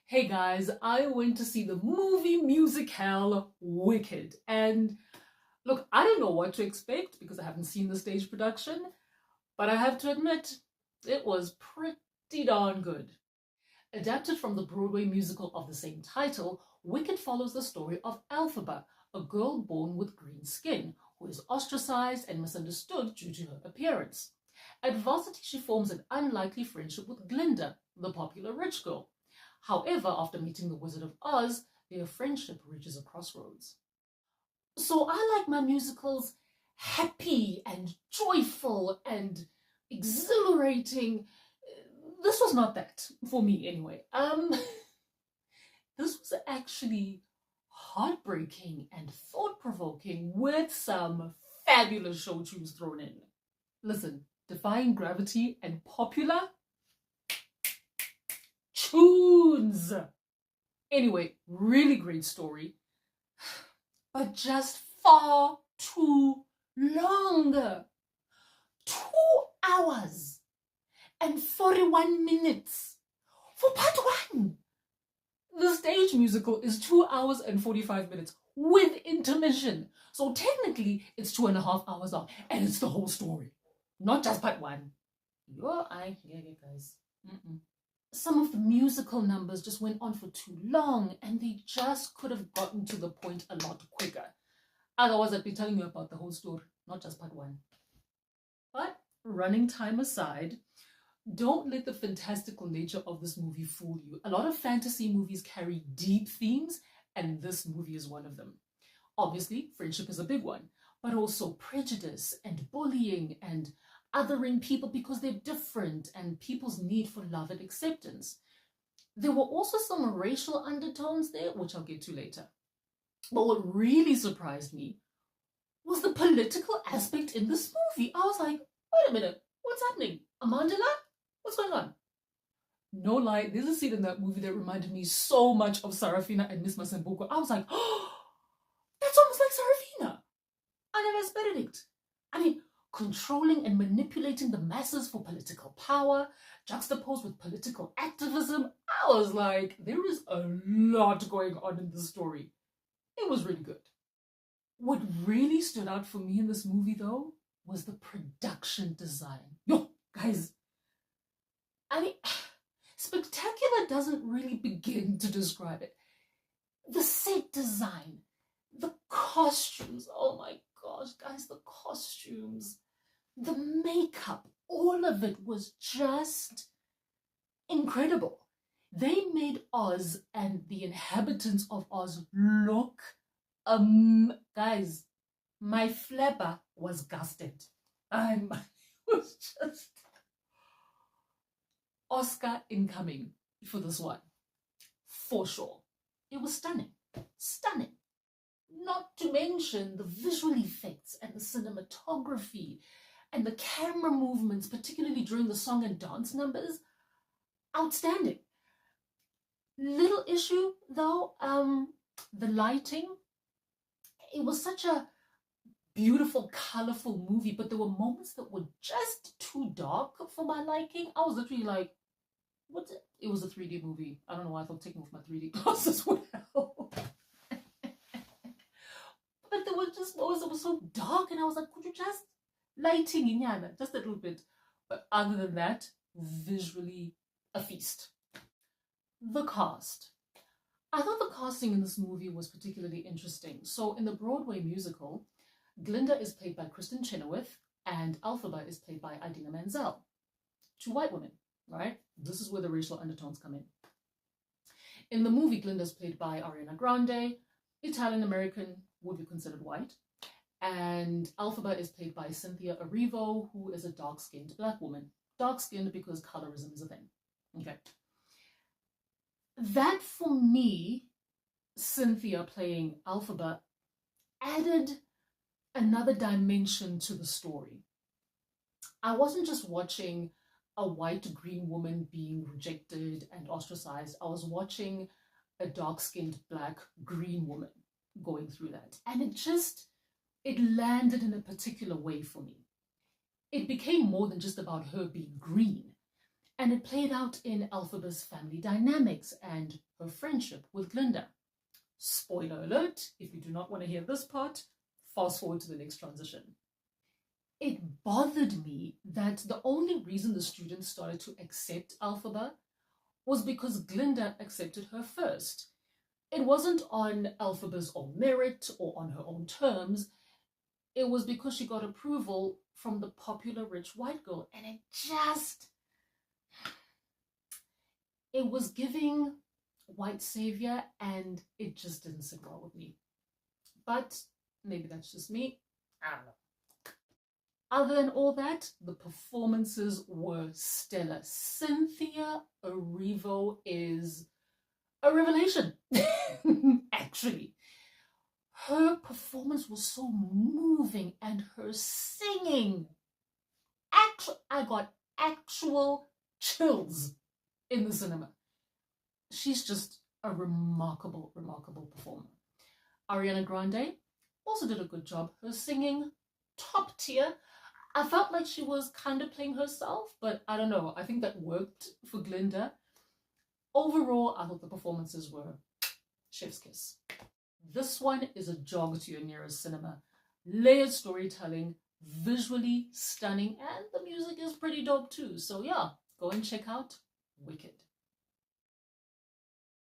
Hey guys, I went to see the movie musical Wicked. And look, I didn't know what to expect because I haven't seen the stage production, but I have to admit, it was pretty darn good. Adapted from the Broadway musical of the same title, Wicked follows the story of Elphaba, a girl born with green skin, who is ostracized and misunderstood due to her appearance. At varsity, she forms an unlikely friendship with Glinda, the popular rich girl. However, after meeting the Wizard of Oz, their friendship reaches a crossroads. So I like my musicals happy and joyful and exhilarating. This was not that for me anyway. This was actually heartbreaking and thought-provoking with some fabulous show tunes thrown in. Listen, defying gravity and popular tunes. Anyway, really great story, but just far too long. 2 hours and 41 minutes for part one. The stage musical is 2 hours and 45 minutes with intermission. So technically, it's 2.5 hours long, and it's the whole story, not just part one. I get it, guys. Some of the musical numbers just went on for too long, and they just could have gotten to the point a lot quicker. Otherwise, I'd be telling you about the whole story, not just part one. But running time aside, don't let the fantastical nature of this movie fool you. A lot of fantasy movies carry deep themes, and this movie is one of them. Obviously, friendship is a big one, but also prejudice and bullying and othering people because they're different and people's need for love and acceptance. There were also some racial undertones there, which I'll get to later. But what really surprised me was the political aspect in this movie. I was like, wait a minute, what's happening? A Mandela? What's going on? No lie, there's a scene in that movie that reminded me so much of Sarafina and Miss Masambuko. I was like, oh, that's almost like Sarafina. And as Benedict. I mean, controlling and manipulating the masses for political power, juxtaposed with political activism. I was like, there is a lot going on in this story. It was really good. What really stood out for me in this movie, though, was the production design. Yo, guys, I mean, spectacular doesn't really begin to describe it. The set design, the costumes, oh my gosh, guys, the costumes, the makeup, all of it was just incredible. They made Oz and the inhabitants of Oz look, guys, my flapper was gusted. It was just Oscar incoming for this one, for sure. It was stunning, stunning. Not to mention the visual effects and the cinematography and the camera movements, particularly during the song and dance numbers, outstanding. Little issue though, the lighting. It was such a beautiful, colorful movie, but there were moments that were just too dark for my liking. I was literally like, what's it? It was a 3D movie. I don't know why I thought taking off my 3D glasses would help. But there were just moments that were so dark, and I was like, could you just lighting in Yana, just a little bit. But other than that, visually a feast. The cast. I thought the casting in this movie was particularly interesting. So in the Broadway musical, Glinda is played by Kristen Chenoweth and Elphaba is played by Idina Menzel. Two white women, right? This is where the racial undertones come in. In the movie, Glinda is played by Ariana Grande, Italian-American, would be considered white. And Elphaba is played by Cynthia Erivo, who is a dark-skinned black woman. Dark-skinned because colorism is a thing. Okay. That, for me, Cynthia playing Elphaba, added another dimension to the story. I wasn't just watching a white green woman being rejected and ostracized. I was watching a dark-skinned black green woman going through that. And it landed in a particular way for me. It became more than just about her being green. And it played out in Elphaba's family dynamics and her friendship with Glinda. Spoiler alert, if you do not want to hear this part, fast forward to the next transition. It bothered me that the only reason the students started to accept Elphaba was because Glinda accepted her first. It wasn't on Elphaba's own merit or on her own terms. It was because she got approval from the popular rich white girl. And it was giving white savior, and it just didn't sit well with me. But maybe that's just me. I don't know. Other than all that, the performances were stellar. Cynthia Erivo is a revelation, actually. Her performance was so moving, and her singing. I got actual chills in the cinema. She's just a remarkable, remarkable performer. Ariana Grande also did a good job. Her singing, top tier. I felt like she was kind of playing herself, but I don't know. I think that worked for Glinda. Overall, I thought the performances were chef's kiss. This one is a jog to your nearest cinema. Layered storytelling, visually stunning, and the music is pretty dope too. So yeah, go and check out Wicked.